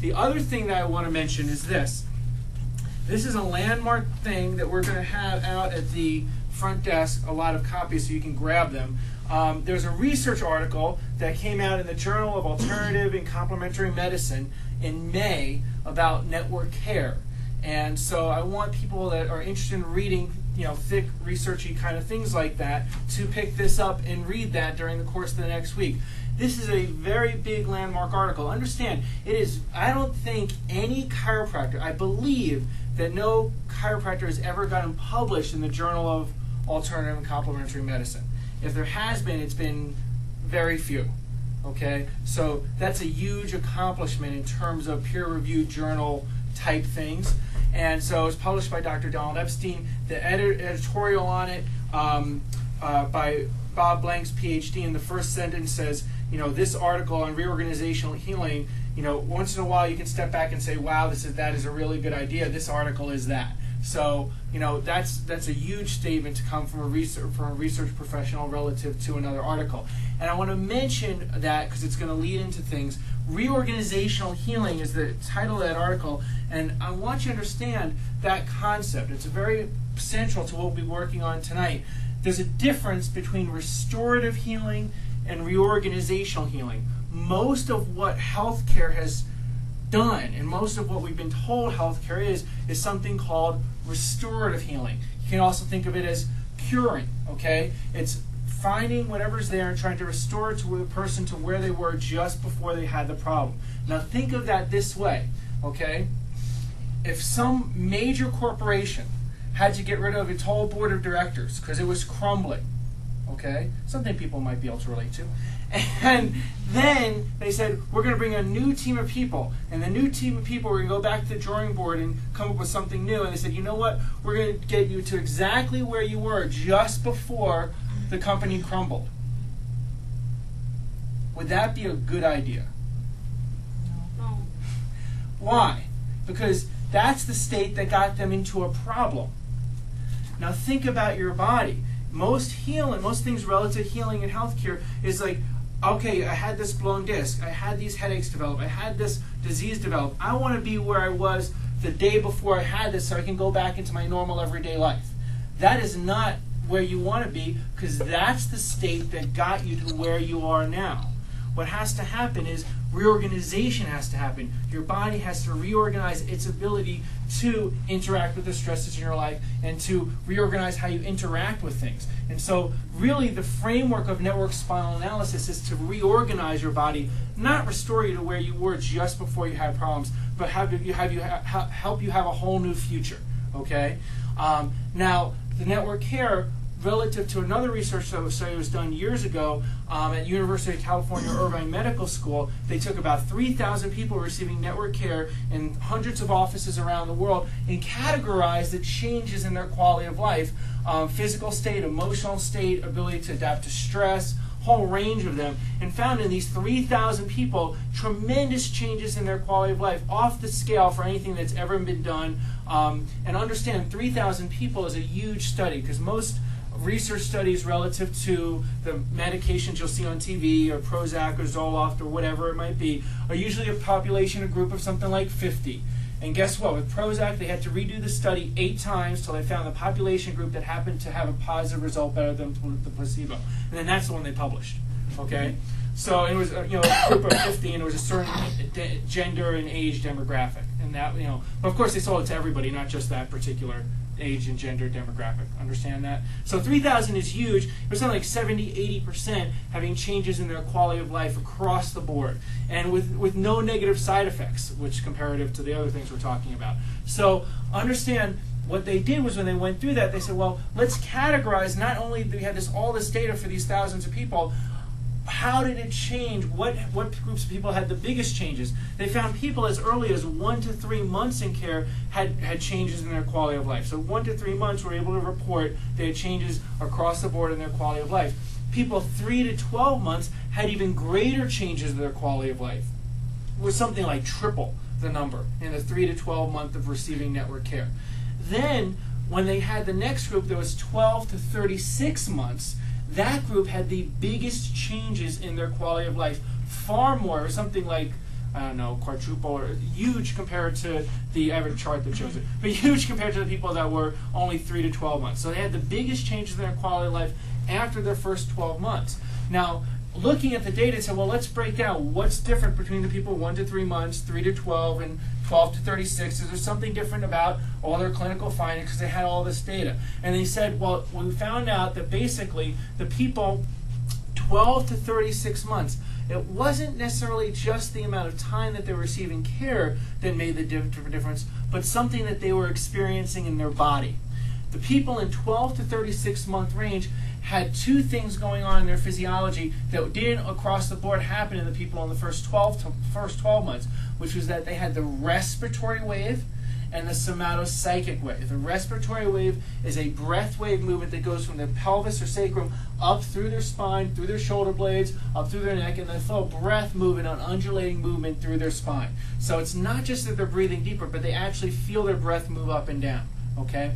The other thing that I want to mention is this. This is a landmark thing that we're going to have out at the front desk, a lot of copies so you can grab them. There's a research article that came out in the Journal of Alternative and Complementary Medicine in May about network care. And so I want people that are interested in reading, thick, researchy kind of things like that to pick this up and read that during the course of the next week. This is a very big landmark article. Understand, I don't think any chiropractor, I believe that no chiropractor has ever gotten published in the Journal of Alternative and Complementary Medicine. If there has been, it's been very few. Okay, so that's a huge accomplishment in terms of peer-reviewed journal type things. And so it's published by Dr. Donald Epstein. The editorial on it by Bob Blank's PhD, in the first sentence says, this article on reorganizational healing, once in a while you can step back and say, wow, that is a really good idea. This article is that. So, that's a huge statement to come from a research professional relative to another article. And I want to mention that because it's going to lead into things. Reorganizational healing is the title of that article, and I want you to understand that concept. It's very central to what we'll be working on tonight. There's a difference between restorative healing and reorganizational healing. Most of what healthcare has done, and most of what we've been told healthcare is something called restorative healing. You can also think of it as curing, okay? It's finding whatever's there and trying to restore it to the person to where they were just before they had the problem. Now think of that this way, okay? If some major corporation had to get rid of its whole board of directors because it was crumbling, okay? Something people might be able to relate to. And then they said, we're going to bring a new team of people. And the new team of people, we're going to go back to the drawing board and come up with something new. And they said, you know what? We're going to get you to exactly where you were just before the company crumbled. Would that be a good idea? No. Why? Because that's the state that got them into a problem. Now think about your body. Most things relative to healing in healthcare is like, okay, I had this blown disc, I had these headaches develop, I had this disease develop. I want to be where I was the day before I had this so I can go back into my normal everyday life. That is not where you want to be, because that's the state that got you to where you are now. What has to happen is reorganization has to happen. Your body has to reorganize its ability to interact with the stresses in your life and to reorganize how you interact with things. And so really the framework of network spinal analysis is to reorganize your body, not restore you to where you were just before you had problems, but help you have a whole new future. Okay? Now, the network care, relative to another research study was done years ago at University of California Irvine Medical School. They took about 3,000 people receiving network care in hundreds of offices around the world and categorized the changes in their quality of life, physical state, emotional state, ability to adapt to stress, whole range of them, and found in these 3,000 people tremendous changes in their quality of life off the scale for anything that's ever been done. And understand, 3,000 people is a huge study, because most research studies relative to the medications you'll see on TV or Prozac or Zoloft or whatever it might be are usually a population, a group of something like 50. And guess what? With Prozac, they had to redo the study 8 times till they found the population group that happened to have a positive result better than the placebo. And then that's the one they published. Okay? So it was a group of 50, and it was a certain gender and age demographic. And that, but of course they sold it to everybody, not just that particular age and gender demographic. Understand that? So 3,000 is huge. It was something like 70–80% having changes in their quality of life across the board, and with no negative side effects, which comparative to the other things we're talking about. So understand, what they did was when they went through that, they said, well, let's categorize. Not only do we have all this data for these thousands of people, how did it change? What groups of people had the biggest changes? They found people as early as 1 to 3 months in care had changes in their quality of life. So 1 to 3 months were able to report they had changes across the board in their quality of life. People 3 to 12 months had even greater changes in their quality of life. It was something like triple the number in the 3 to 12 month of receiving network care. Then when they had the next group that was 12 to 36 months, that group had the biggest changes in their quality of life, far more, something like I don't know, quadruple or huge compared to the average chart that shows it, but huge compared to the people that were only 3 to 12 months. So they had the biggest changes in their quality of life after their first 12 months. Now, looking at the data, it said, well, let's break down what's different between the people 1 to 3 months, 3 to 12, and 12 to 36. Is there something different about all their clinical findings because they had all this data? And they said, well, we found out that basically the people 12 to 36 months, it wasn't necessarily just the amount of time that they were receiving care that made the difference, but something that they were experiencing in their body. The people in 12 to 36 month range had two things going on in their physiology that didn't across the board happen in the people in the first 12 months, which was that they had the respiratory wave and the somatopsychic wave. The respiratory wave is a breath wave movement that goes from the pelvis or sacrum up through their spine, through their shoulder blades, up through their neck, and they feel breath movement, an undulating movement through their spine. So it's not just that they're breathing deeper, but they actually feel their breath move up and down. Okay?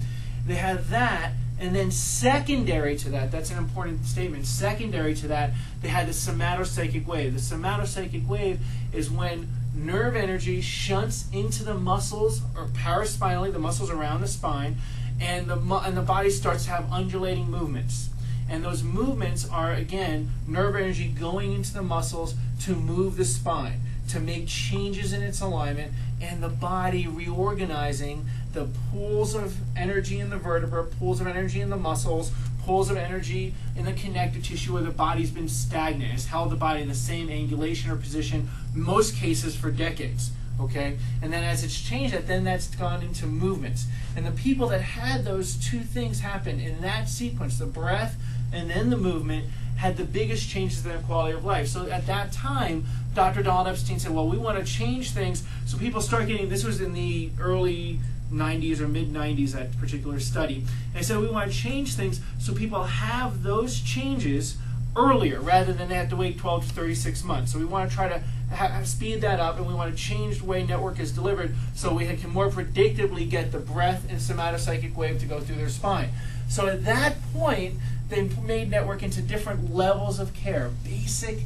They have that, and then secondary to that, that's an important statement, secondary to that, they had the somatopsychic wave. The somatopsychic wave is when nerve energy shunts into the muscles, or paraspinally, the muscles around the spine, and the body starts to have undulating movements. And those movements are, again, nerve energy going into the muscles to move the spine, to make changes in its alignment, and the body reorganizing the pools of energy in the vertebra, pools of energy in the muscles, pools of energy in the connective tissue where the body's been stagnant. It's held the body in the same angulation or position, most cases for decades. Okay? And then as it's changed that, then that's gone into movements. And the people that had those two things happen in that sequence, the breath and then the movement, had the biggest changes in their quality of life. So at that time, Dr. Donald Epstein said, well, we want to change things so people start getting, this was in the early 90s or mid-90s, that particular study. And I said, we want to change things so people have those changes earlier rather than they have to wait 12 to 36 months. So we want to try to speed that up, and we want to change the way network is delivered so we can more predictably get the breath and somatopsychic wave to go through their spine. So at that point, they made network into different levels of care: basic,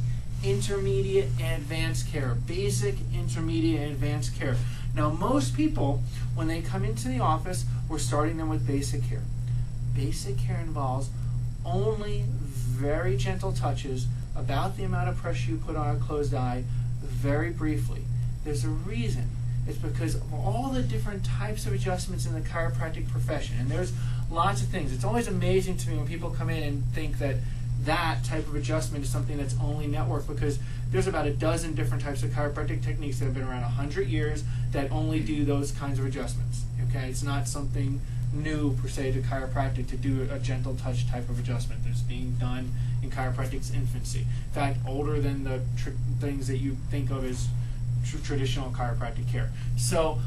intermediate, and advanced care. Basic, intermediate, and advanced care. Now, most people, when they come into the office, we're starting them with basic care. Basic care involves only very gentle touches, about the amount of pressure you put on a closed eye, very briefly. There's a reason. It's because of all the different types of adjustments in the chiropractic profession. And there's lots of things. It's always amazing to me when people come in and think that that type of adjustment is something that's only network, because there's about a dozen different types of chiropractic techniques that have been around 100 years that only do those kinds of adjustments. Okay, it's not something new per se to chiropractic to do a gentle touch type of adjustment that's being done in chiropractic's infancy. In fact, older than the things that you think of as traditional chiropractic care. So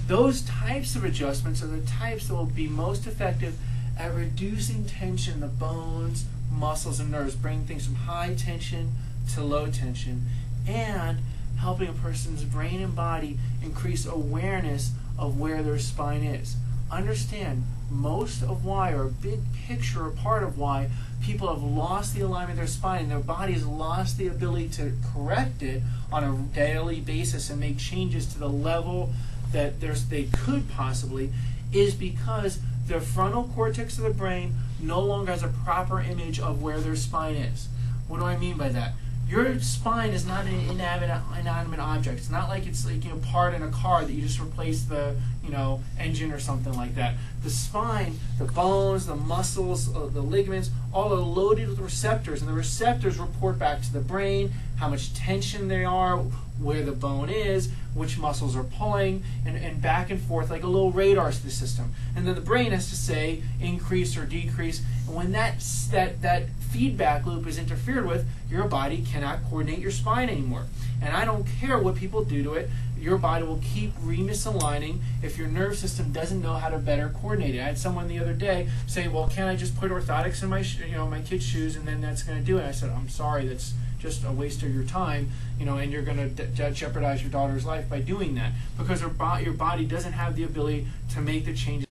those types of adjustments are the types that will be most effective at reducing tension in the bones, muscles, and nerves, bringing things from high tension to low tension, and helping a person's brain and body increase awareness of where their spine is. Understand, most of why, or a big picture, or part of why, people have lost the alignment of their spine and their body has lost the ability to correct it on a daily basis and make changes to the level that they could possibly, is because the frontal cortex of the brain no longer has a proper image of where their spine is. What do I mean by that? Your spine is not an inanimate object. It's not like it's like, you know, part in a car that you just replace the, you know, engine or something like that. The spine, the bones, the muscles, the ligaments, all are loaded with receptors, and the receptors report back to the brain how much tension they are, where the bone is, which muscles are pulling, and back and forth like a little radar system. And then the brain has to say increase or decrease. And when that feedback loop is interfered with, your body cannot coordinate your spine anymore. And I don't care what people do to it, your body will keep remisaligning if your nerve system doesn't know how to better coordinate it. I had someone the other day say, well, can't I just put orthotics in my kid's shoes and then that's going to do it? I said, I'm sorry, that's just a waste of your time, and you're going to jeopardize your daughter's life by doing that, because your body doesn't have the ability to make the changes